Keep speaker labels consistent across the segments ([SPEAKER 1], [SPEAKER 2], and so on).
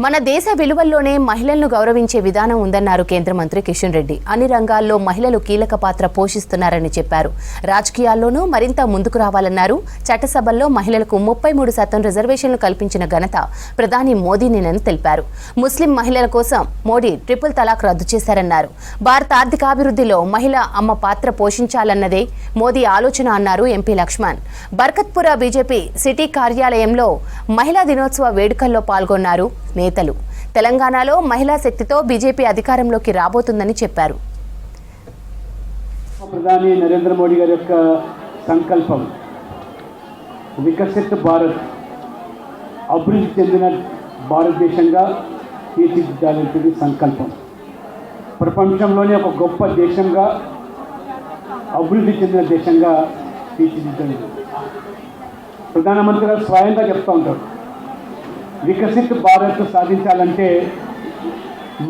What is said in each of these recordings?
[SPEAKER 1] మన దేశ విలువల్లోనే మహిళలను గౌరవించే విధానం ఉందన్నారు కేంద్ర మంత్రి కిషన్ రెడ్డి. అన్ని రంగాల్లో మహిళలు కీలక పాత్ర పోషిస్తున్నారని చెప్పారు. రాజకీయాల్లోనూ మరింత ముందుకు రావాలన్నారు. చట్టసభల్లో మహిళలకు 33% రిజర్వేషన్లు కల్పించిన ఘనత ప్రధాని మోదీనేనని తెలిపారు. ముస్లిం మహిళల కోసం మోడీ ట్రిపుల్ తలాక్ రద్దు చేశారన్నారు. భారత ఆర్థికాభివృద్ధిలో మహిళ అమ్మ పాత్ర పోషించాలన్నదే మోదీ ఆలోచన అన్నారు MP Laxman. Barkatpura BJP city కార్యాలయంలో మహిళా దినోత్సవ వేడుకల్లో పాల్గొన్నారు నేతలు. తెలంగాణలో మహిళా శక్తితో బీజేపీ అధికారంలోకి రాబోతుందని చెప్పారు.
[SPEAKER 2] ప్రధాని నరేంద్ర మోడీ గారి యొక్క సంకల్పం వికసిత భారత్, అభివృద్ధి చెందిన భారతదేశంగా తీర్చిదిద్దాలనేది సంకల్పం. ప్రపంచంలోనే ఒక గొప్ప దేశంగా, అభివృద్ధి చెందిన దేశంగా తీర్చిదిద్దాలి. ప్రధానమంత్రి గారు స్వయంగా చెప్తూ ఉంటారు, వికసిత భారత్ సాధించాలంటే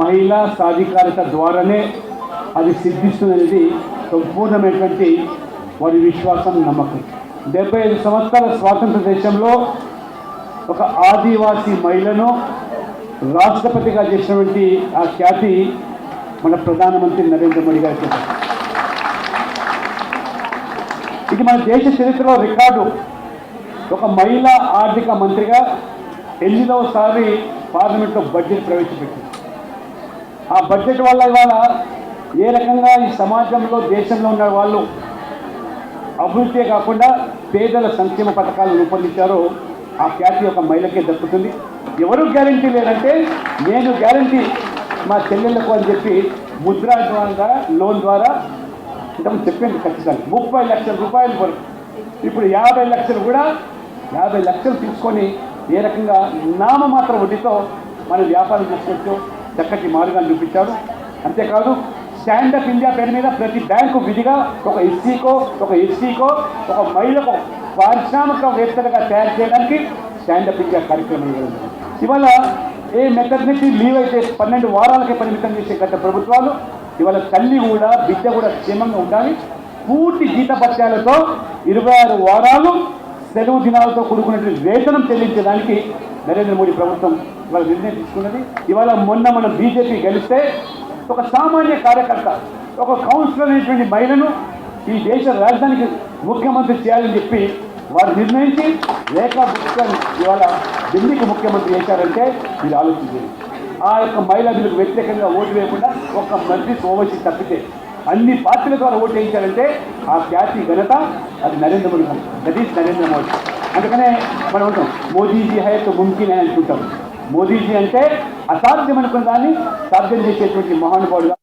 [SPEAKER 2] మహిళా సాధికారత ద్వారానే అది సిద్ధిస్తుందనేది సంపూర్ణమైనటువంటి వారి విశ్వాసం, నమ్మకం. 75 సంవత్సరాల స్వాతంత్ర దేశంలో ఒక ఆదివాసీ మహిళను రాష్ట్రపతిగా చేసినటువంటి ఆ ఖ్యాతి మన ప్రధానమంత్రి నరేంద్ర మోడీ గారికి చెప్పారు. ఇది మన దేశ చరిత్రలో రికార్డు. ఒక మహిళా ఆర్థిక మంత్రిగా 8వసారి పార్లమెంట్లో బడ్జెట్ ప్రవేశపెట్టింది. ఆ బడ్జెట్ వల్ల ఇవాళ ఏ రకంగా ఈ సమాజంలో, దేశంలో ఉన్న వాళ్ళు అభివృద్ధి కాకుండా పేదల సంక్షేమ పథకాలు రూపొందించారో ఆ ఖ్యాతి ఒక మహిళకే దక్కుతుంది. ఎవరు గ్యారంటీ లేదంటే నేను గ్యారంటీ మా చెల్లెళ్లకు అని చెప్పి ముద్రా ద్వారా, లోన్ ద్వారా ఇంతకు చెప్పింది. ఖచ్చితంగా 30 లక్షల రూపాయలు వరకు, ఇప్పుడు 50 లక్షలు కూడా 50 లక్షలు తీసుకొని ఏ రకంగా నామమాత్ర వడ్డీతో మనం వ్యాపారం చేసుకోవచ్చు చక్కటి మార్గాన్ని చూపించారు. అంతేకాదు స్టాండప్ ఇండియా పేరు మీద ప్రతి బ్యాంకు విధిగా ఒక ఎస్సీకో, ఒక ఎస్సీకో, ఒక మహిళకు పారిశ్రామికవేత్తలుగా తయారు చేయడానికి స్టాండప్ ఇండియా కార్యక్రమం జరిగింది. ఇవాళ ఏ మెటర్నిటీ లీవ్ అయితే 12 వారాలకే పరిమితం చేసే గత ప్రభుత్వాలు ఇవాళ తల్లి కూడా, బిడ్డ కూడా క్షేమంగా ఉండాలి. పూర్తి జీతభత్యాలతో 26 వారాలు సెలవు దినాలతో కూడుకున్నటువంటి వేతనం చెల్లించడానికి నరేంద్ర మోడీ ప్రభుత్వం ఇవాళ నిర్ణయం తీసుకున్నది. ఇవాళ మొన్న మనం బీజేపీ గెలిస్తే ఒక సామాన్య కార్యకర్త, ఒక కౌన్సిలర్ అనేటువంటి మహిళను ఈ దేశ రాజధానికి ముఖ్యమంత్రి చేయాలని చెప్పి వారు నిర్ణయించి రేఖా గుప్తాని ఇవాళ ఢిల్లీకి ముఖ్యమంత్రి చేశారంటే మీరు ఆలోచించారు. ఆ యొక్క మహిళా బిల్లుకు వ్యతిరేకంగా ఓటు వేయకుండా ఒక మంత్రి ఓవైసీ తప్పితే అన్ని పార్టీల ద్వారా ఓటు వేయించారంటే ఆ ఖ్యాతి, ఘనత అది నరేంద్ర మోడీ. That is Narendra Modi. అందుకనే మనం ఉంటాం మోదీజీ హై తో ముమ్కిన్ అని అనుకుంటాం. మోదీజీ అంటే అసాధ్యం అనుకున్న దాన్ని సాధ్యం చేసేటువంటి మహానుభావుడుగా